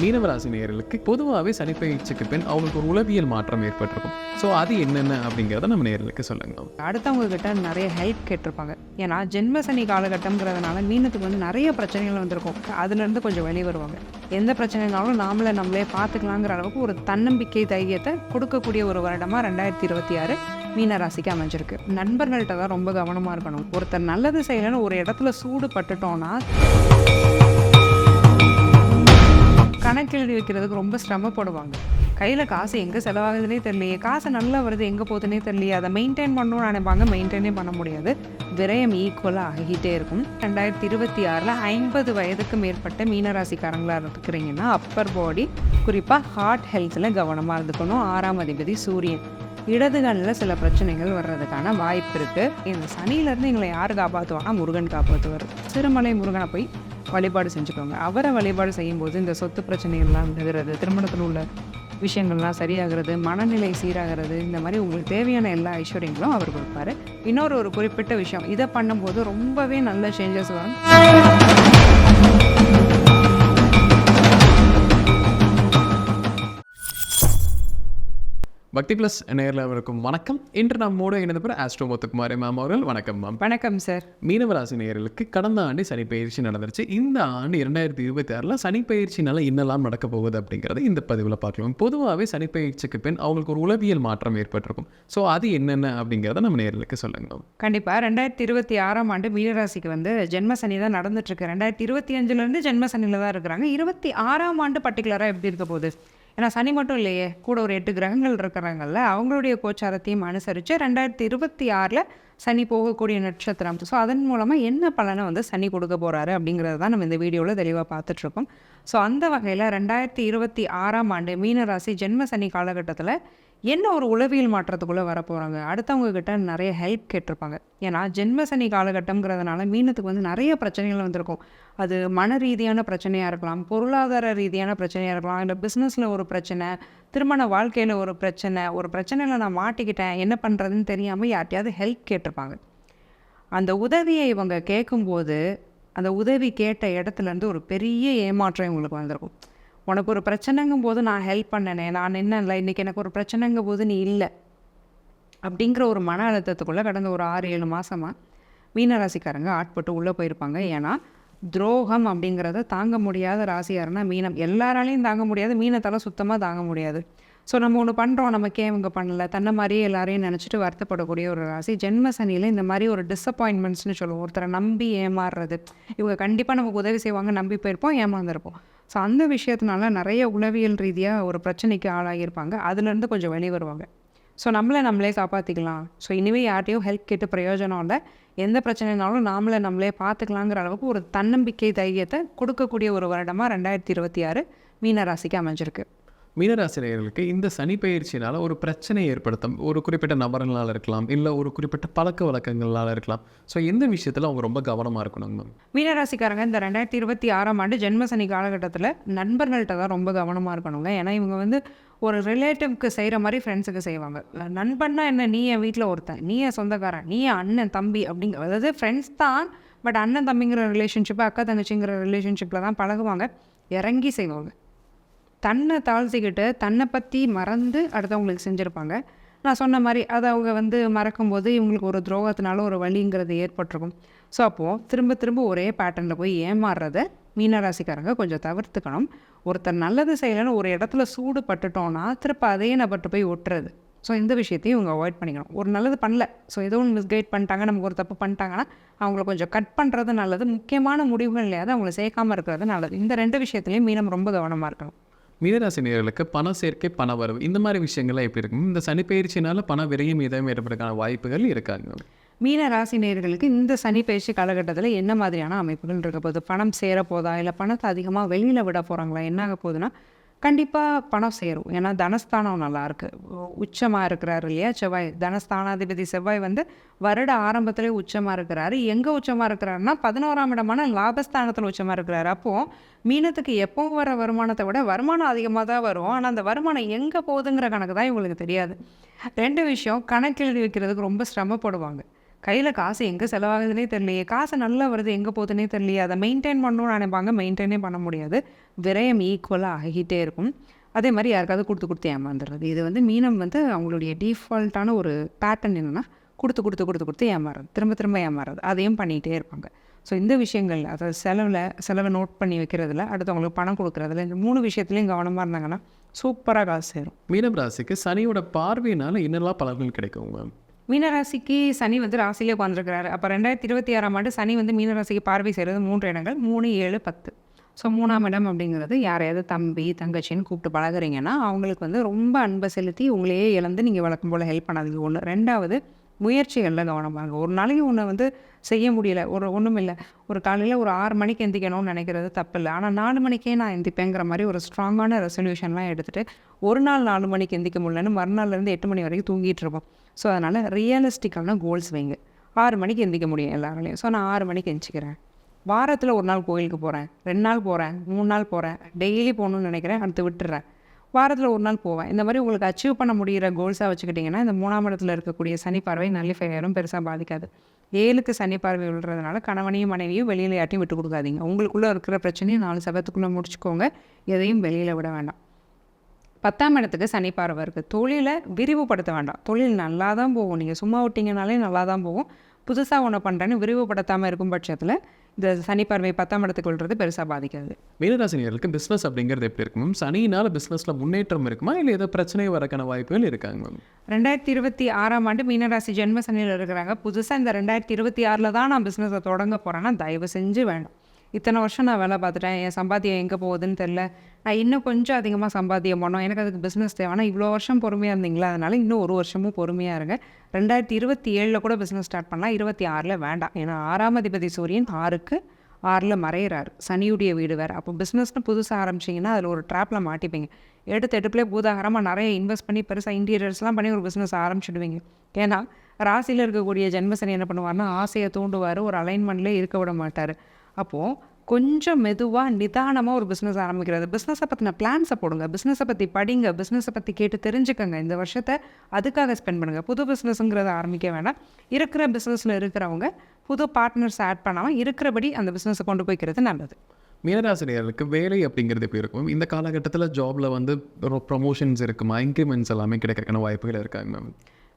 மீனவராசி நேயர்களுக்கு பொதுவாகவே சனிப்பெயர்ச்சிக்கு பின் அவங்களுக்கு ஒரு உளவியல் மாற்றம் ஏற்பட்டிருக்கும். ஸோ அது என்னென்ன அப்படிங்கிறத நம்ம நேயர்களுக்கு சொல்லுங்க. அடுத்தவங்க கிட்ட நிறைய ஹெல்ப் கேட்டிருப்பாங்க. ஏன்னா ஜென்ம சனி காலகட்டம்ங்கிறதுனால மீனத்துக்கு வந்து நிறைய பிரச்சனைகள் வந்திருக்கும். அதுலேருந்து கொஞ்சம் வெளியே வருவாங்க. எந்த பிரச்சனைனாலும் நம்மளே பார்த்துக்கலாங்கிற அளவுக்கு ஒரு தன்னம்பிக்கை தைரியத்தை கொடுக்கக்கூடிய ஒரு வருடமாக 2026 மீனராசிக்கு அமைஞ்சிருக்கு. நண்பர்கள்ட்ட தான் ரொம்ப கவனமாக இருக்கணும். ஒருத்தர் நல்லது செய்யலைன்னு ஒரு இடத்துல சூடு பட்டுட்டோன்னா கணக்கெழுதி வைக்கிறதுக்கு ரொம்ப சிரமப்படுவாங்க. கையில் காசு எங்கே செலவாகுதுன்னே தெரியலையே, காசு நல்லா வருது எங்கே போகுதுன்னே தெரியலையே, அதை மெயின்டைன் பண்ணணும்னு நினைப்பாங்க. மெயின்டைனே பண்ண முடியாது. விரயம் ஈக்குவலாக ஆகிக்கிட்டே இருக்கும். 2026 50 வயதுக்கு மேற்பட்ட மீனராசிக்காரங்களாக இருக்கிறீங்கன்னா அப்பர் பாடி, குறிப்பாக ஹார்ட் ஹெல்த்தில் கவனமாக இருந்துக்கணும். 6ஆம் அதிபதி சூரியன். இடது கண்ணில் சில பிரச்சனைகள் வர்றதுக்கான வாய்ப்பு இருக்குது. இந்த சனியிலேருந்து எங்களை யார் காப்பாற்றுவாங்கன்னா முருகன் காப்பாற்றுவார். சிறுமலை முருகனை போய் வழிபாடு செஞ்சுக்கோங்க. அவரை வழிபாடு செய்யும்போது இந்த சொத்து பிரச்சனைகள்லாம் விழுகிறது, திருமணத்தில் உள்ள விஷயங்கள்லாம் சரியாகிறது, மனநிலை சீராகிறது, இந்த மாதிரி உங்களுக்கு தேவையான எல்லா ஐஸ்வர்யங்களும் அவர் கொடுப்பாரு. இன்னொரு குறிப்பிட்ட விஷயம், இதை பண்ணும்போது ரொம்பவே நல்ல சேஞ்சஸ் வரும். பக்தி பிளஸ் நேயர்களுக்கும் வணக்கம். இன்று நம்மோடு இணைந்த பிறகு ஆஸ்ட்ரோ முத்துக்குமாரி மேம் அவர்கள். வணக்கம் மேம். வணக்கம் சார். மீனவராசி நேயர்களுக்கு கடந்த ஆண்டு சனி பயிற்சி நடந்துருச்சு. இந்த ஆண்டு 2026 சனி பயிற்சினால என்னெல்லாம் நடக்க போகுது அப்படிங்கிறத இந்த பதிவில் பார்க்கலாம். பொதுவாகவே சனி பயிற்சிக்கு பின் அவங்களுக்கு ஒரு உளவியல் மாற்றம் ஏற்பட்டிருக்கும். ஸோ அது என்னென்ன அப்படிங்கிறத நம்ம நேயர்களுக்கு சொல்லுங்க. கண்டிப்பாக 2026 ஆண்டு மீனராசிக்கு வந்து ஜென்ம சனி தான் நடந்துட்டுருக்கு. 2025 ஜென்ம சனியில் தான் இருக்கிறாங்க. 26ஆம் ஆண்டு பர்டிகுலராக எப்படி இருக்க போகுது? ஏன்னா சனி மட்டும் இல்லையே, கூட ஒரு 8 கிரகங்கள் இருக்கிறாங்கல்ல, அவங்களுடைய கோச்சாரத்தையும் அனுசரித்து 2026 சனி போகக்கூடிய நட்சத்திரம். ஸோ அதன் மூலமாக என்ன பலனை வந்து சனி கொடுக்க போகிறாரு அப்படிங்கிறது தான் நம்ம இந்த வீடியோவில் தெளிவாக பார்த்துட்ருக்கோம். ஸோ அந்த வகையில் 2026ஆம் ஆண்டு மீனராசி ஜென்ம சனி காலகட்டத்தில் என்ன ஒரு உளவியல் மாற்றத்துக்குள்ளே வர போகிறாங்க. அடுத்தவங்க கிட்ட நிறைய ஹெல்ப் கேட்டிருப்பாங்க. ஏன்னா ஜென்ம சனி காலகட்டம்ங்கிறதுனால மீனத்துக்கு வந்து நிறைய பிரச்சனைகள் வந்திருக்கும். அது மன ரீதியான பிரச்சனையாக இருக்கலாம், பொருளாதார ரீதியான பிரச்சனையாக இருக்கலாம், இல்லை பிஸ்னஸில் ஒரு பிரச்சனை, திருமண வாழ்க்கையில் ஒரு பிரச்சனையில் நான் மாட்டிக்கிட்டேன், என்ன பண்ணுறதுன்னு தெரியாமல் யார்ட்டையாவது ஹெல்ப் கேட்டிருப்பாங்க. அந்த உதவியை இவங்க கேட்கும்போது அந்த உதவி கேட்ட இடத்துலேருந்து ஒரு பெரிய ஏமாற்றம் இவங்களுக்கு வந்திருக்கும். உனக்கு ஒரு பிரச்சனைங்கும் போது நான் ஹெல்ப் பண்ணனே, நான் என்ன இல்லை, இன்றைக்கி எனக்கு ஒரு பிரச்சனைங்கும் போது நீ இல்லை அப்படிங்கிற ஒரு மன அழுத்தத்துக்குள்ளே கடந்த ஒரு 6-7 மாதமாக மீனராசிக்காரங்க ஆட்பட்டு உள்ளே போயிருப்பாங்க. ஏன்னா துரோகம் அப்படிங்கிறத தாங்க முடியாத ராசியாருன்னா மீனம். எல்லாராலையும் தாங்க முடியாது, மீனத்தால் சுத்தமாக தாங்க முடியாது. ஸோ நம்ம ஒன்று பண்ணுறோம், நமக்கே இவங்க பண்ணலை, தன்னை மாதிரியே எல்லாரையும் நினச்சிட்டு வருத்தப்படக்கூடிய ஒரு ராசி. ஜென்ம சனியில் இந்த மாதிரி ஒரு டிஸப்பாயின்மெண்ட்ஸ்னு சொல்லுவோம். ஒருத்தரை நம்பி ஏமாறுறது, இவங்க கண்டிப்பாக நமக்கு உதவி செய்வாங்க நம்பி போயிருப்போம், ஏமாந்துருப்போம். ஸோ அந்த விஷயத்தினால நிறைய உளவியல் ரீதியாக ஒரு பிரச்சனைக்கு ஆளாகியிருப்பாங்க. அதுலேருந்து கொஞ்சம் வெளியே வருவாங்க. ஸோ நம்மளே காப்பாற்றிக்கலாம். ஸோ இனிமேல் யார்ட்டையும் ஹெல்ப் கேட்டு பிரயோஜனம் இல்லை, எந்த பிரச்சனைனாலும் நம்மளே பார்த்துக்கலாங்கிற அளவுக்கு ஒரு தன்னம்பிக்கை தைரியத்தை கொடுக்கக்கூடிய ஒரு வருடமாக 2026 மீனராசிக்கு அமைஞ்சிருக்கு. மீனராசிரியர்களுக்கு இந்த சனி பயிற்சினால் ஒரு பிரச்சனை ஏற்படுத்தும். ஒரு குறிப்பிட்ட நபர்களால் இருக்கலாம், இல்லை ஒரு குறிப்பிட்ட பழக்க வழக்கங்களால் இருக்கலாம். ஸோ எந்த விஷயத்தில் அவங்க ரொம்ப கவனமாக இருக்கணும் மேம்? மீனராசிக்காரங்க இந்த 2026ஆம் ஆண்டு ஜென்ம சனி காலகட்டத்தில் நண்பர்கள்ட்ட தான் ரொம்ப கவனமாக இருக்கணுங்க. ஏன்னா இவங்க வந்து ஒரு ரிலேட்டிவ்க்கு செய்கிற மாதிரி ஃப்ரெண்ட்ஸுக்கு செய்வாங்க. நண்பன்னா என்ன, நீ என் வீட்டில் ஒருத்தன், நீ என் சொந்தக்காரன், நீ என் அண்ணன் தம்பி அப்படிங்கிற, அதாவது ஃப்ரெண்ட்ஸ் தான், பட் அண்ணன் தம்பிங்கிற ரிலேஷன்ஷிப்பு, அக்கா தங்கச்சிங்கிற ரிலேஷன்ஷிப்பில் தான் பழகுவாங்க. இறங்கி செய்வாங்க. தன்னை தாழ்த்திக்கிட்டு தன்னை பற்றி மறந்து அடுத்தவங்களுக்கு செஞ்சுருப்பாங்க. நான் சொன்ன மாதிரி அதை அவங்க வந்து மறக்கும்போது இவங்களுக்கு ஒரு துரோகத்தினால ஒரு வலிங்கிறது ஏற்பட்டிருக்கும். ஸோ அப்போது திரும்ப ஒரே பேட்டர்னில் போய் ஏமாறுறத மீனராசிக்காரங்க கொஞ்சம் தவிர்த்துக்கணும். ஒருத்தர் நல்லது செய்யலைன்னு ஒரு இடத்துல சூடு பட்டுட்டோன்னா திருப்ப அதே நபர்கிட்ட போய் ஒட்டுறது. ஸோ இந்த விஷயத்தையும் இவங்க அவாய்ட் பண்ணிக்கணும். ஒரு நல்லது பண்ணல, ஸோ ஏதோ ஒன்று மிஸ்கைட் பண்ணிட்டாங்க, நமக்கு ஒரு தப்பு பண்ணிட்டாங்கன்னா அவங்கள கொஞ்சம் கட் பண்ணுறது நல்லது. முக்கியமான முடிவுகள் இல்லையாவது அவங்கள சேர்க்காமல் இருக்கிறது நல்லது. இந்த 2 விஷயத்துலையும் மீனம் ரொம்ப கவனமாக இருக்கணும். மீனராசி நேயர்களுக்கு பண சேர்க்கை, பண வரவு, இந்த மாதிரி விஷயங்கள்லாம் எப்படி இருக்கும்? இந்த சனி பயிற்சினால பண விரயம் ஏதாவது ஏற்படுறதுக்கான வாய்ப்புகள் இருக்காங்க? மீனராசி நேயர்களுக்கு இந்த சனி பயிற்சி காலகட்டத்தில் என்ன மாதிரியான அமைப்புகள் இருக்க போகுது? பணம் சேரப்போதா, இல்லை பணத்தை அதிகமாக வெளியில் விட போகிறாங்களா? என்ன ஆக போகுதுன்னா கண்டிப்பாக பணம் சேரும். ஏன்னா தனஸ்தானம் நல்லாயிருக்கு, உச்சமாக இருக்கிறாரு இல்லையா செவ்வாய். தனஸ்தானாதிபதி செவ்வாய் வந்து வருட ஆரம்பத்திலே உச்சமாக இருக்கிறாரு. எங்கே உச்சமாக இருக்கிறாருன்னா 11ஆம் இடமான லாபஸ்தானத்தில் உச்சமாக இருக்கிறாரு. அப்போது மீனத்துக்கு எப்பவும் வர வருமானத்தை விட வருமானம் அதிகமாக தான் வரும். ஆனால் அந்த வருமானம் எங்கே போகுதுங்கிற கணக்கு தான் இவங்களுக்கு தெரியாது. 2 விஷயம், கணக்கெழுதி வைக்கிறதுக்கு ரொம்ப சிரமப்படுவாங்க. கையில் காசு எங்கே செலவாகுதுன்னே தெரியலையே, காசு நல்லா வருது எங்கே போகுதுன்னே தெரியலையே, அதை மெயின்டைன் பண்ணணும்னு நினைப்பாங்க, மெயின்டைனே பண்ண முடியாது. விரயம் ஈக்குவலாக ஆகிட்டே இருக்கும். அதே மாதிரி யாருக்காவது கொடுத்து ஏமாந்துடுறது. இது வந்து மீனம் வந்து அவங்களுடைய டிஃபால்ட்டான ஒரு பேட்டர்ன் என்னென்னா கொடுத்து ஏமாறுறது, திரும்ப ஏமாறுறது, அதையும் பண்ணிகிட்டே இருப்பாங்க. ஸோ இந்த விஷயங்கள், அதாவது செலவை நோட் பண்ணி வைக்கிறதுல, அடுத்தவங்களுக்கு பணம் கொடுக்குறதுல, இந்த 3 விஷயத்துலையும் கவனமாக இருந்தாங்கன்னா சூப்பராக காசு சேரும். மீனம் ராசிக்கு சனியோட பார்வையினால என்னெல்லாம் பலன்கள் கிடைக்கும் மேம்? மீனராசிக்கு சனி வந்து ராசியிலே உட்காந்துருக்கிறாரு. அப்போ 2026ஆம் ஆண்டு சனி வந்து மீனராசிக்கு பார்வை செய்கிறது 3 இடங்கள், 3, 7, 10. ஸோ 3ஆம் இடம் அப்படிங்கிறது யாரையாவது தம்பி தங்கச்சின்னு கூப்பிட்டு பழகுறீங்கன்னா அவங்களுக்கு வந்து ரொம்ப அன்பை செலுத்தி உங்களையே இழந்து நீங்கள் வழக்கம் போல் ஹெல்ப் பண்ணாதீங்க. 1. 2வது முயற்சிகளில் கவனமாக. ஒரு நாளைக்கு ஒன்று வந்து செய்ய முடியல, ஒன்றும் இல்லை, ஒரு காலையில் ஒரு 6 மணிக்கு எந்திக்கணும்னு நினைக்கிறது தப்பு இல்லை. ஆனால் 4 மணிக்கே நான் எந்திப்பேங்கிற மாதிரி ஒரு ஸ்ட்ராங்கான ரெசல்யூஷன்லாம் எடுத்துகிட்டு ஒரு நாள் 4 மணிக்கு எந்திக்க முடியலன்னு மறுநாள்லேருந்து 8 மணி வரைக்கும் தூங்கிட்டு இருப்போம். ஸோ அதனால் ரியலிஸ்டிக்கான கோல்ஸ் வைங்க. 6 மணிக்கு எந்திக்க முடியும் எல்லாராலையும். ஸோ நான் 6 மணிக்கு எந்திக்கிறேன். வாரத்தில் 1 நாள் கோயிலுக்கு போகிறேன், 2 நாள் போகிறேன், 3 நாள் போகிறேன், டெய்லி போகணுன்னு நினைக்கிறேன், அடுத்து விட்டுறேன். வாரத்தில் 1 நாள் போவேன். இந்த மாதிரி உங்களுக்கு அச்சீவ் பண்ண முடிகிற கோல்ஸாக வச்சுக்கிட்டிங்கன்னா இந்த 3ஆம் இடத்துல இருக்கக்கூடிய சனி பார்வை நல்லிஃபை ஆயிரும், பெருசாக பாதிக்காது. 7க்கு சனி பார்வை விழுறதுனால கணவனையும் மனைவியும் வெளியில் யாட்டையும் விட்டு கொடுக்காதீங்க. உங்களுக்குள்ளே இருக்கிற பிரச்சனையும் 4 செவத்துக்குள்ளே முடிச்சுக்கோங்க, எதையும் வெளியில் விட வேண்டாம். 10ஆம் இடத்துக்கு சனி பார்வை இருக்குது. தொழிலை விரிவுபடுத்த வேண்டாம். தொழில் நல்லா தான் போகும், நீங்கள் சும்மா விட்டிங்கனாலே நல்லா தான் போகும். புதுசாக ஒன்று பண்ணுறேன்னு விரிவுபடுத்தாமல் இருக்கும் பட்சத்தில் இந்த சனி பார்வை 10ஆம் இடத்துக்கு விழுறது பெருசாக பாதிக்காது. மீனராசினியர்களுக்கு பிஸ்னஸ் அப்படிங்கிறது எப்படி இருக்கும் மேம்? சனியினால் பிஸ்னஸில் முன்னேற்றம் இருக்குமா, இல்லை ஏதோ பிரச்சனை வரக்கான வாய்ப்புகள் இருக்காங்க மேம்? 2026ஆம் ஆண்டு மீனராசி ஜென்ம சனியில் இருக்கிறாங்க. புதுசாக இந்த 2026 தான் நான் பிஸ்னஸை தொடங்க போகிறேன்னா தயவு செஞ்சு வேண்டாம். இத்தனை வருஷம் நான் வேலை பார்த்துட்டேன், என் சம்பாத்தியம் எங்கே போகுதுன்னு தெரில, நான் இன்னும் கொஞ்சம் அதிகமாக சம்பாத்தியம் பண்ணோம், எனக்கு அதுக்கு பிஸ்னஸ் தேவைன்னா இவ்வளோ வருஷம் பொறுமையாக இருந்தீங்களா, அதனால் இன்னும் 1 வருஷமும் பொறுமையாக இருங்க. 2027 கூட பிஸ்னஸ் ஸ்டார்ட் பண்ணலாம், 26 வேண்டாம். ஏன்னா 6ஆம் அதிபதி சூரியன் 6க்கு 6ல் மறையிறாரு, சனியுடைய வீடு வேறு. அப்போ பிஸ்னஸ்னு புதுசாக ஆரம்பிச்சிங்கன்னா அதில் ஒரு ட்ராப்பில் மாட்டிப்பீங்க. எடுப்புலேயே பூதாகரமாக நிறைய இன்வெஸ்ட் பண்ணி பெருசாக இன்டீரியர்ஸ்லாம் பண்ணி ஒரு பிஸ்னஸ் ஆரம்பிச்சிடுவீங்க. ஏன்னா ராசியில் இருக்கக்கூடிய ஜென்மசனி என்ன பண்ணுவார்னா ஆசையை தூண்டுவார், ஒரு அலைன்மெண்ட்லேயே இருக்க விட மாட்டார். அப்போது கொஞ்சம் மெதுவாக நிதானமாக ஒரு பிஸ்னஸ் ஆரம்பிக்கிறது. பிஸ்னஸை பற்றின பிளான்ஸை போடுங்க, பிஸ்னஸை பற்றி படிங்க, பிஸ்னஸை பற்றி கேட்டு தெரிஞ்சுக்கங்க. இந்த வருஷத்தை அதுக்காக ஸ்பெண்ட் பண்ணுங்கள். புது பிஸ்னஸுங்கிறத ஆரம்பிக்க வேண்டாம். இருக்கிற பிஸ்னஸில் இருக்கிறவங்க புது பார்ட்னர்ஸ் ஆட் பண்ணாமல் இருக்கிறபடி அந்த பிஸ்னஸை கொண்டு போய்க்கிறது நல்லது. மீனராசினியர்களுக்கு வேலை அப்படிங்கிறது எப்படி இருக்கும்? இந்த காலகட்டத்தில் ஜாபில் வந்து ப்ரொமோஷன்ஸ் இருக்குமா, இன்க்ரிமெண்ட்ஸ் எல்லாமே கிடைக்கிறதுக்கான வாய்ப்புகள் இருக்காங்க மேம்?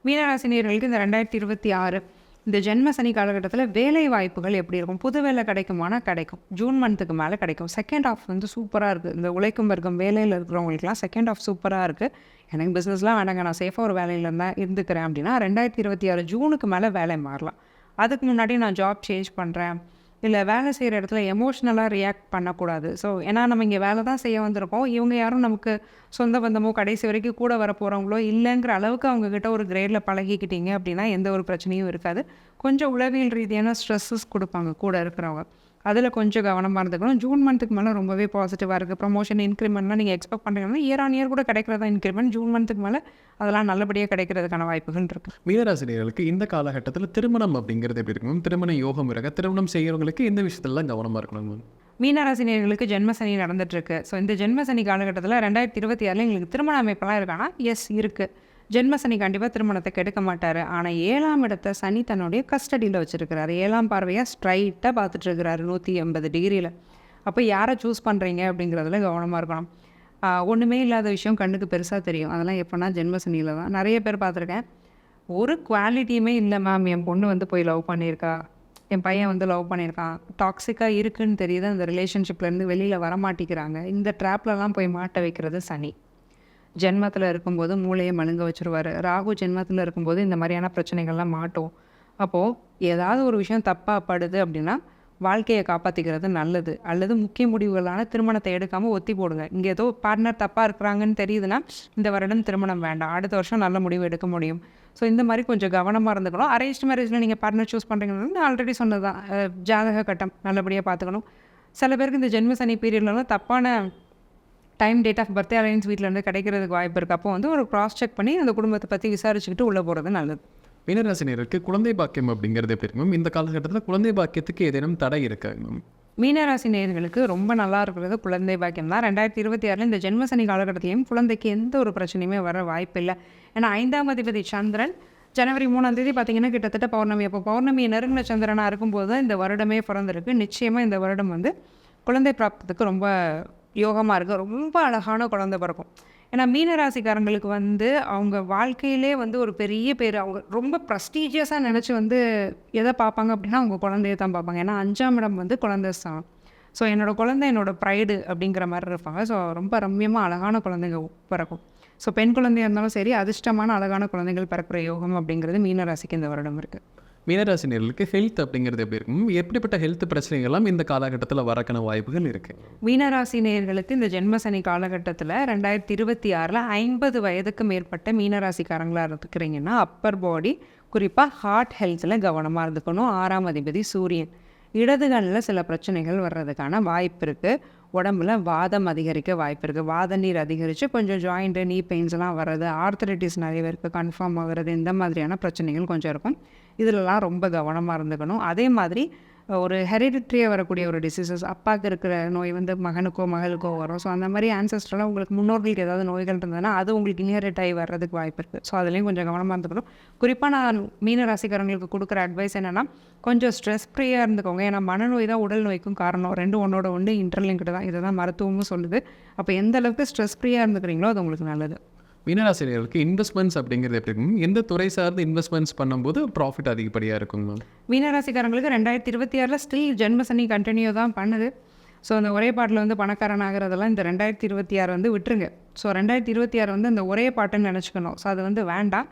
மீனராசினியர்களுக்கு இந்த 2026 இந்த ஜென்ம சனி காலகட்டத்தில் வேலை வாய்ப்புகள் எப்படி இருக்கும்? புது வேலை கிடைக்குமானா கிடைக்கும். ஜூன் மந்த்துக்கு மேலே கிடைக்கும். செகண்ட் ஆஃப் வந்து சூப்பராக இருக்குது. இந்த உழைக்கும் வர்க்கம் வேலையில் இருக்கிறவங்களுக்குலாம் செகண்ட் ஆஃப் சூப்பராக இருக்குது. எனக்கு பிஸ்னஸ்லாம் வேண்டாங்க, நான் சேஃபாக ஒரு வேலையில் இருந்தால் இருந்துக்கிறேன் அப்படின்னா 2026 ஜூனுக்கு மேலே வேலை மாறலாம். அதுக்கு முன்னாடி நான் ஜாப் சேஞ்ச் பண்ணுறேன், இல்லை வேலை செய்கிற இடத்துல எமோஷ்னலாக ரியாக்ட் பண்ணக்கூடாது. ஸோ ஏன்னா நம்ம இங்கே வேலை தான் செய்ய வந்திருக்கோம், இவங்க யாரும் நமக்கு சொந்த பந்தமோ கடைசி வரைக்கும் கூட வர போகிறவங்களோ இல்லைங்கிற அளவுக்கு அவங்கக்கிட்ட ஒரு கிரேடில் பழகிக்கிட்டீங்க அப்படின்னா எந்த ஒரு பிரச்சனையும் இருக்காது. கொஞ்சம் உளவியல் ரீதியான ஸ்ட்ரெஸ்ஸஸ் கொடுப்பாங்க கூட இருக்கிறவங்க, அதில் கொஞ்சம் கவனமாக இருந்துக்கணும். ஜூன் மந்த்துக்கு மேலே ரொம்பவே பாசிட்டிவாக இருக்குது. ப்ரமோஷன் இன்க்ரிமெண்ட்லாம் நீங்கள் எக்ஸ்பெக்ட் பண்ணுறீங்கன்னா இயர் ஆன் இயர் கூட கிடைக்கிறதா இன்க்ரிமெண்ட். ஜூன் மந்த்துக்கு மேலே அதெல்லாம் நல்லபடியாக கிடைக்கிறதுக்கான வாய்ப்புகள் இருக்குது. மீனராசினியர்களுக்கு இந்த காலகட்டத்தில் திருமணம் அப்படிங்கிறது எப்படி இருக்கும்? திருமண யோகம் இருக்க, திருமணம் செய்கிறவங்களுக்கு எந்த விஷயத்துலலாம் கவனமாக இருக்கணும் மேம்? மீனராசினியர்களுக்கு ஜென்மசனி நடந்துட்டுருக்கு. ஸோ இந்த ஜென்மசனி காலகட்டத்தில் 2026 எங்களுக்கு திருமண அமைப்பெல்லாம் இருக்கானா? எஸ் இருக்குது. ஜென்மசனி கண்டிப்பாக திருமணத்தை கெடுக்க மாட்டார். ஆனால் 7ஆம் இடத்தை சனி தன்னுடைய கஸ்டடியில் வச்சுருக்கிறாரு. 7ஆம் பார்வையாக ஸ்ட்ரைட்டாக பார்த்துட்ருக்கிறாரு 180 டிகிரியில். அப்போ யாரை சூஸ் பண்ணுறீங்க அப்படிங்கிறதுல கவனமாக இருக்கணும். ஒன்றுமே இல்லாத விஷயம் கண்ணுக்கு பெருசாக தெரியும். அதெல்லாம் எப்போனா ஜென்மசனியில் தான். நிறைய பேர் பார்த்துருக்கேன், ஒரு குவாலிட்டியுமே இல்லை மேம், என் பொண்ணு வந்து போய் லவ் பண்ணியிருக்கா, என் பையன் வந்து லவ் பண்ணியிருக்கான், டாக்ஸிக்காக இருக்குன்னு தெரியுது, அந்த ரிலேஷன்ஷிப்லேருந்து வெளியில் வரமாட்டிக்கிறாங்க. இந்த ட்ராப்லலாம் போய் மாட்ட வைக்கிறது சனி. ஜென்மத்தில் இருக்கும்போது மூளையை மழுங்க வச்சுருவார். ராகு ஜென்மத்தில் இருக்கும்போது இந்த மாதிரியான பிரச்சனைகள்லாம் மாட்டோம். அப்போது ஏதாவது ஒரு விஷயம் தப்பாக படுது அப்படின்னா வாழ்க்கையை காப்பாற்றிக்கிறது நல்லது. அல்லது முக்கிய முடிவுகளான திருமணத்தை எடுக்காமல் ஒத்தி போடுங்க. இங்கே ஏதோ பார்ட்னர் தப்பாக இருக்கிறாங்கன்னு தெரியுதுன்னா இந்த வருடம் திருமணம் வேண்டாம், அடுத்த வருஷம் நல்ல முடிவு எடுக்க முடியும். ஸோ இந்த மாதிரி கொஞ்சம் கவனமாக இருந்துக்கணும். அரேஞ்ச் மேரேஜில் நீங்கள் பார்ட்னர் சூஸ் பண்ணுறீங்கன்னா நான் ஆல்ரெடி சொன்னது தான், ஜாதக கட்டம் நல்லபடியாக பார்த்துக்கணும். சில பேருக்கு இந்த ஜென்ம சனி பீரியட்லலாம் தப்பான time, date of birthday alliance வீட்டிலேருந்து கிடைக்கிறதுக்கு வாய்ப்பு இருக்குது. அப்போ வந்து ஒரு க்ராஸ் செக் பண்ணி அந்த குடும்பத்தை பற்றி விசாரிச்சுக்கிட்டு உள்ளே போகிறது நல்லது. மீனராசினியருக்கு குழந்தை பாக்கியம் அப்படிங்கிறது எப்படி இருக்கும்? இந்த காலகட்டத்தில் குழந்தை பாக்கியத்துக்கு ஏதேனும் தடை இருக்காங்க மேம்? மீனராசி நேயர்களுக்கு ரொம்ப நல்லா இருக்கிறது குழந்தை பாக்கியம் தான். 2026 இந்த ஜென்மசனி காலகட்டத்திலையும் குழந்தைக்கு எந்த ஒரு பிரச்சனையுமே வர வாய்ப்பு இல்லை. ஏன்னா 5ஆம் அதிபதி சந்திரன் ஜனவரி 3ஆம் தேதி பார்த்தீங்கன்னா கிட்டத்தட்ட பௌர்ணமி. அப்போ பௌர்ணமி நெருங்கின சந்திரனாக இருக்கும்போது தான் இந்த வருடமே பிறந்திருக்கு. நிச்சயமாக இந்த வருடம் வந்து குழந்தை பிராப்தத்துக்கு ரொம்ப யோகமாக இருக்குது. ரொம்ப அழகான குழந்தை பிறக்கும். ஏன்னா மீனராசிக்காரங்களுக்கு வந்து அவங்க வாழ்க்கையிலே வந்து ஒரு பெரிய பேர், அவங்க ரொம்ப ப்ரெஸ்டீஜியஸாக நினச்சி வந்து எதை பார்ப்பாங்க அப்படின்னா அவங்க குழந்தைய தான் பார்ப்பாங்க. ஏன்னா 5ஆம் இடம் வந்து குழந்தை ஸ்தானம். ஸோ என்னோடய குழந்தை என்னோடய ப்ரைடு அப்படிங்கிற மாதிரி இருப்பாங்க. ஸோ ரொம்ப ரம்மியமாக அழகான குழந்தைங்க பிறக்கும். ஸோ பெண் குழந்தையாக இருந்தாலும் சரி, அதிர்ஷ்டமான அழகான குழந்தைகள் பிறக்கிற யோகம் அப்படிங்கிறது மீனராசிக்கு இந்த வருடம் இருக்குது. மீனராசினியர்களுக்கு ஹெல்த் அப்படிங்கிறது எப்படி இருக்கும்? எப்படிப்பட்ட ஹெல்த் பிரச்சனைகள்லாம் இந்த காலகட்டத்தில் வரக்கான வாய்ப்புகள் இருக்குது? மீனராசி நேயர்களுக்கு இந்த ஜென்மசனி காலகட்டத்தில் 2026 50 வயதுக்கு மேற்பட்ட மீனராசிக்காரங்களாக இருக்கிறீங்கன்னா அப்பர் பாடி, குறிப்பாக ஹார்ட் ஹெல்த்தில் கவனமாக இருந்துக்கணும். 6ஆம் அதிபதி சூரியன். இடது கண்ணில் சில பிரச்சனைகள் வர்றதுக்கான வாய்ப்பு இருக்குது. உடம்புல வாதம் அதிகரிக்க வாய்ப்பு இருக்குது. வாத நீர் அதிகரித்து கொஞ்சம் ஜாயிண்ட்டு, நீ பெயின்ஸ்லாம் வர்றது, ஆர்த்தரைட்டிஸ் நிறைய பேருக்கு கன்ஃபார்ம் ஆகிறது, இந்த மாதிரியான பிரச்சனைகள் கொஞ்சம் இருக்கும். இதிலலாம் ரொம்ப கவனமாக இருந்துக்கணும். அதே மாதிரி ஒரு ஹெரிடிட்ரியாக வரக்கூடிய ஒரு டிசீசஸ், அப்பாவுக்கு இருக்கிற நோய் வந்து மகனுக்கோ மகளுக்கோ வரும். ஸோ அந்த மாதிரி ஆன்சஸ்ட்ரலாக உங்களுக்கு முன்னோர்களுக்கு ஏதாவது நோய்கள் இருந்ததுன்னா அது உங்களுக்கு இன்ஹெரிட் ஆகி வர்றதுக்கு வாய்ப்பு இருக்குது. ஸோ அதுலேயும் கொஞ்சம் கவனமாக இருந்துக்கணும். குறிப்பாக நான் மீன ராசிக்காரங்களுக்கு கொடுக்குற அட்வைஸ் என்னென்னா, கொஞ்சம் ஸ்ட்ரெஸ் ஃப்ரீயாக இருந்துக்கோங்க. ஏன்னா மனநோய் தான் உடல் நோய்க்கும் காரணம். ரெண்டும் ஒன்றோட ஒன்று இன்டர்லிங்க்டு தான். இதை தான் மருத்துவமும் சொல்லுது. அப்போ எந்த அளவுக்கு ஸ்ட்ரெஸ் ஃப்ரீயாக இருந்துக்கிறீங்களோ அது உங்களுக்கு நல்லது. மீனராசினியர்களுக்கு இன்வெஸ்ட்மெண்ட்ஸ் அப்படிங்கிறது எப்படி இருக்கும்? எந்த துறை சார்ந்து இன்வெஸ்ட்மெண்ட்ஸ் பண்ணும்போது ப்ராஃபிட் அதிகப்படியாக இருக்கும் மேம்? மீனராசிக்காரங்களுக்கு 2026 ஸ்டில் ஜென்மசனி கண்டினியூ தான் பண்ணுது. ஸோ அந்த ஒரே பாட்டில் வந்து பணக்காரன் ஆகிறதெல்லாம் இந்த 2026 வந்து விட்டுருங்க. ஸோ 2026 வந்து அந்த ஒரே பாட்டுன்னு நினச்சிக்கணும். ஸோ அது வந்து வேண்டாம்.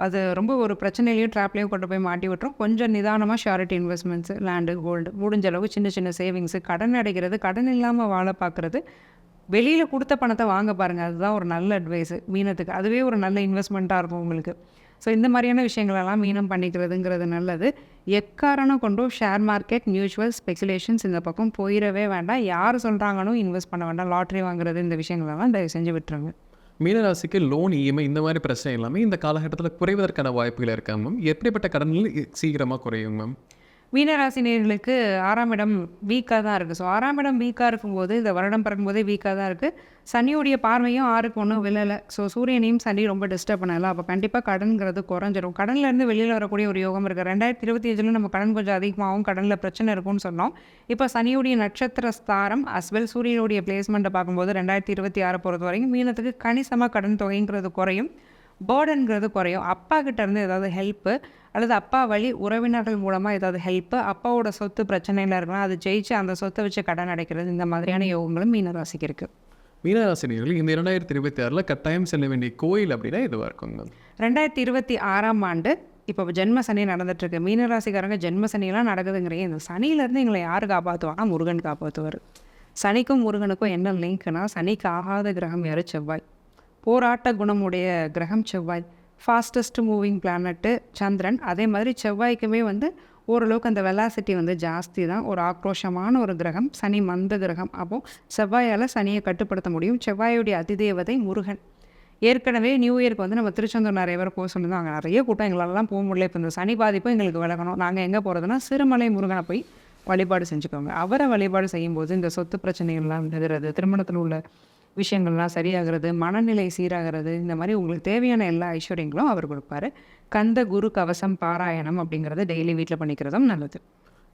அது ரொம்ப ஒரு பிரச்சனையிலையும் ட்ராப்லேயும் கொண்டு போய் மாட்டி விட்டுரும். கொஞ்சம் நிதானமாக ஷியாரிட்டி இன்வெஸ்ட்மெண்ட்ஸு, லேண்டு, கோல்டு, முடிஞ்ச அளவுக்கு சின்ன சின்ன சேவிங்ஸு, கடன் அடைக்கிறது, கடன் இல்லாமல் வாழ பார்க்குறது, வெளியில் கொடுத்த பணத்தை வாங்க பாருங்கள். அதுதான் ஒரு நல்ல அட்வைஸு மீனத்துக்கு. அதுவே ஒரு நல்ல இன்வெஸ்ட்மெண்ட்டாக இருக்கும் உங்களுக்கு. ஸோ இந்த மாதிரியான விஷயங்களெல்லாம் மீனம் பண்ணிக்கிறதுங்கிறது நல்லது. எக்காரணம் கொண்டும் ஷேர் மார்க்கெட், மியூச்சுவல், ஸ்பெகுலேஷன்ஸ் இந்த பக்கம் போயிடவே வேண்டாம். யார் சொல்கிறாங்கன்னு இன்வெஸ்ட் பண்ண வேண்டாம். லாட்ரி வாங்குறது, இந்த விஷயங்களெல்லாம் தயவு செஞ்சு விட்டுருங்க. மீனராசிக்கு லோன், இஎம்ஐ இந்த மாதிரி பிரச்சனை எல்லாமே இந்த காலகட்டத்தில் குறைவதற்கான வாய்ப்புகள் இருக்காங்க மேம். எப்படிப்பட்ட கடன்கள் சீக்கிரமாக குறையும் மேம்? மீனராசி நேயர்களுக்கு 6ஆம் இடம் வீக்காக தான் இருக்குது. ஸோ 6ஆம் இடம் வீக்காக இருக்கும்போது இந்த வருடம் பிறக்கும்போதே வீக்காக தான் இருக்குது. சனியுடைய பார்வையும் 6க்கு ஒன்றும் விழலை. ஸோ சூரியனையும் சனி ரொம்ப டிஸ்டர்ப் பண்ணலாம். அப்போ கண்டிப்பாக கடன்கிறது குறைஞ்சிரும். கடன்லேருந்து வெளியில் வரக்கூடிய ஒரு யோகம் இருக்குது. 2025 நம்ம கடன் கொஞ்சம் அதிகமாகவும் கடனில் பிரச்சனை இருக்கும்னு சொன்னோம். இப்போ சனியுடைய நட்சத்திர ஸ்தாரம் அஸ்வெல் சூரியனுடைய பிளேஸ்மெண்ட்டை பார்க்கும்போது 2026 பொறுத்த வரைக்கும் மீனத்துக்கு கணிசமாக கடன் தொகைங்கிறது குறையும். பேர்டன்கிறது குறையும். அப்பா கிட்டேருந்து ஏதாவது ஹெல்ப்பு அல்லது அப்பா வழி உறவினர்கள் மூலமாக ஏதாவது ஹெல்ப்பு, அப்பாவோட சொத்து பிரச்சனையில் இருக்கலாம், அது ஜெயிச்சு அந்த சொத்தை வச்சு கடன் அடைக்கிறது, இந்த மாதிரியான யோகங்களும் மீனராசிக்கு இருக்குது. மீனராசினியர்கள் இந்த 2026 கட்டாயம் செல்ல வேண்டிய கோயில் அப்படின்னா எதுவாக இருக்குங்க? 2026ஆம் ஆண்டு இப்போ ஜென்ம சனி நடந்துட்டுருக்கு. மீனராசிக்காரங்க ஜென்ம சனியெல்லாம் நடக்குதுங்கிறீங்க. இந்த சனியிலேருந்து எங்களை யார் காப்பாற்றுவானா? முருகன் காப்பாற்றுவார். சனிக்கும் முருகனுக்கும் என்ன லிங்க்னா, சனிக்கு ஆகாத கிரகம் யார்? செவ்வாய். போராட்ட குணமுடைய கிரகம் செவ்வாய். ஃபாஸ்டஸ்ட் மூவிங் பிளானட்டு சந்திரன். அதே மாதிரி செவ்வாய்க்குமே வந்து ஓரளவுக்கு அந்த வெலாசிட்டி வந்து ஜாஸ்தி தான். ஒரு ஆக்ரோஷமான ஒரு கிரகம். சனி மந்த கிரகம். அப்போது செவ்வாயால் சனியை கட்டுப்படுத்த முடியும். செவ்வாயுடைய அதிதேவதை முருகன். ஏற்கனவே நியூ இயருக்கு வந்து நம்ம திருச்செந்தூர் நிறைய பேர் போக சொல்லியிருந்தோம். அங்கே நிறைய கூட்டம் எங்களெல்லாம் போக முடியல. இப்போ இந்த சனி பாதிப்பும் எங்களுக்கு விலகணும். நாங்கள் எங்கே போகிறதுனா சிறுமலை முருகனை போய் வழிபாடு செஞ்சுக்கோங்க. அவரை வழிபாடு செய்யும்போது இந்த சொத்து பிரச்சனைகள்லாம் விலகிறது, திருமணத்தில் உள்ள விஷயங்கள்லாம் சரியாகிறது, மனநிலை சீராகிறது, இந்த மாதிரி உங்களுக்கு தேவையான எல்லா ஐஸ்வர்யங்களும் அவர் கொடுப்பாரு. கந்த குரு கவசம் பாராயணம் அப்படிங்கிறத டெய்லி வீட்டில் பண்ணிக்கிறதும் நல்லது.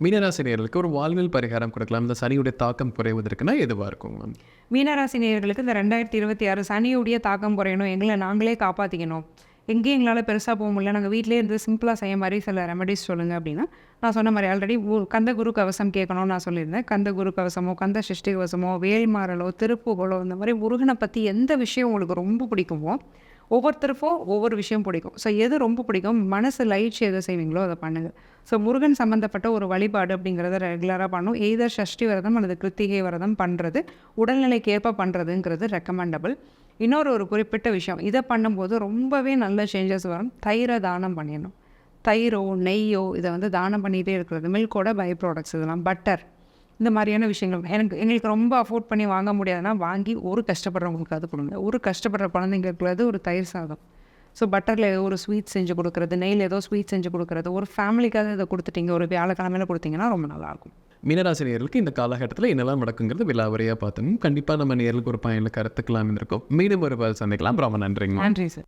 மீனராசி நேயர்களுக்கு ஒரு வாழ்வில் பரிகாரம் கொடுக்கலாம். இந்த சனியுடைய தாக்கம் குறைவதற்குனா எதுவாக இருக்கும் மேம்? மீனராசி நேயர்களுக்கு இந்த 2026 சனியுடைய தாக்கம் குறையணும், எங்களை நாங்களே காப்பாற்றிக்கணும், எங்கேயும் எங்களால் பெருசாக போக முடியல, நாங்கள் வீட்டிலே இருந்து சிம்பிளாக செய்ய மாதிரி சில ரெமடிஸ் சொல்லுங்கள் அப்படின்னா, நான் சொன்ன மாதிரி ஆல்ரெடி கந்த குரு கவசம் கேட்கணும்னு நான் சொல்லியிருந்தேன். கந்த குரு கவசமோ, கந்த சஷ்டி கவசமோ, வேல்மாறலோ, திருப்புகளோ, இந்த மாதிரி முருகனை பற்றி எந்த விஷயம் உங்களுக்கு ரொம்ப பிடிக்குமோ, ஒவ்வொருத்தருக்கும் ஒவ்வொரு விஷயம் பிடிக்கும். ஸோ எது ரொம்ப பிடிக்கும், மனசு லைட்ஸ் எதை செய்வீங்களோ அதை பண்ணுங்கள். ஸோ முருகன் சம்மந்தப்பட்ட ஒரு வழிபாடு அப்படிங்கிறத ரெகுலராக பண்ணணும். எய்தர் சஷ்டி விரதம் அல்லது கிருத்திகை விரதம் பண்ணுறது, உடல்நிலைக்கு ஏற்ப பண்ணுறதுங்கிறது ரெக்கமெண்டபிள். இன்னொரு குறிப்பிட்ட விஷயம், இதை பண்ணும்போது ரொம்பவே நல்ல சேஞ்சஸ் வரும். தயிரை தானம் பண்ணிடணும். தயிரோ நெய்யோ இதை வந்து தானம் பண்ணிகிட்டே இருக்கிறது. மில்கோட பை ப்ராடக்ட்ஸ் இதெல்லாம், பட்டர், இந்த மாதிரியான விஷயங்கள் எங்களுக்கு ரொம்ப அஃபோர்ட் பண்ணி வாங்க முடியாதுன்னா வாங்கி ஒரு கஷ்டப்படுறவங்களுக்கு அது கொடுங்க. ஒரு கஷ்டப்படுற குழந்தைங்களுக்கு ஒரு தயிர் சாதம். ஸோ பட்டரில் ஏதோ ஒரு ஸ்வீட் செஞ்சு கொடுக்குறது, நெய்யில் ஏதோ ஸ்வீட் செஞ்சு கொடுக்குறது, ஒரு ஃபேமிலிக்காக இதை கொடுத்துட்டீங்க, ஒரு வியாழக்கிழமையில் கொடுத்தீங்கன்னா ரொம்ப நல்லாயிருக்கும். மீனராசி நேயர்களுக்கு இந்த காலகட்டத்தில் என்னெல்லாம் நடக்குங்கிறது விலாவரியாக பார்த்தோம். கண்டிப்பாக நம்ம நேயர்களுக்கு ஒரு பயனில் கருத்துக்கலாம் இருந்திருக்கும். மீண்டும் ஒரு சந்திக்கலாம். ரொம்ப நன்றிங்க. நன்றி சார்.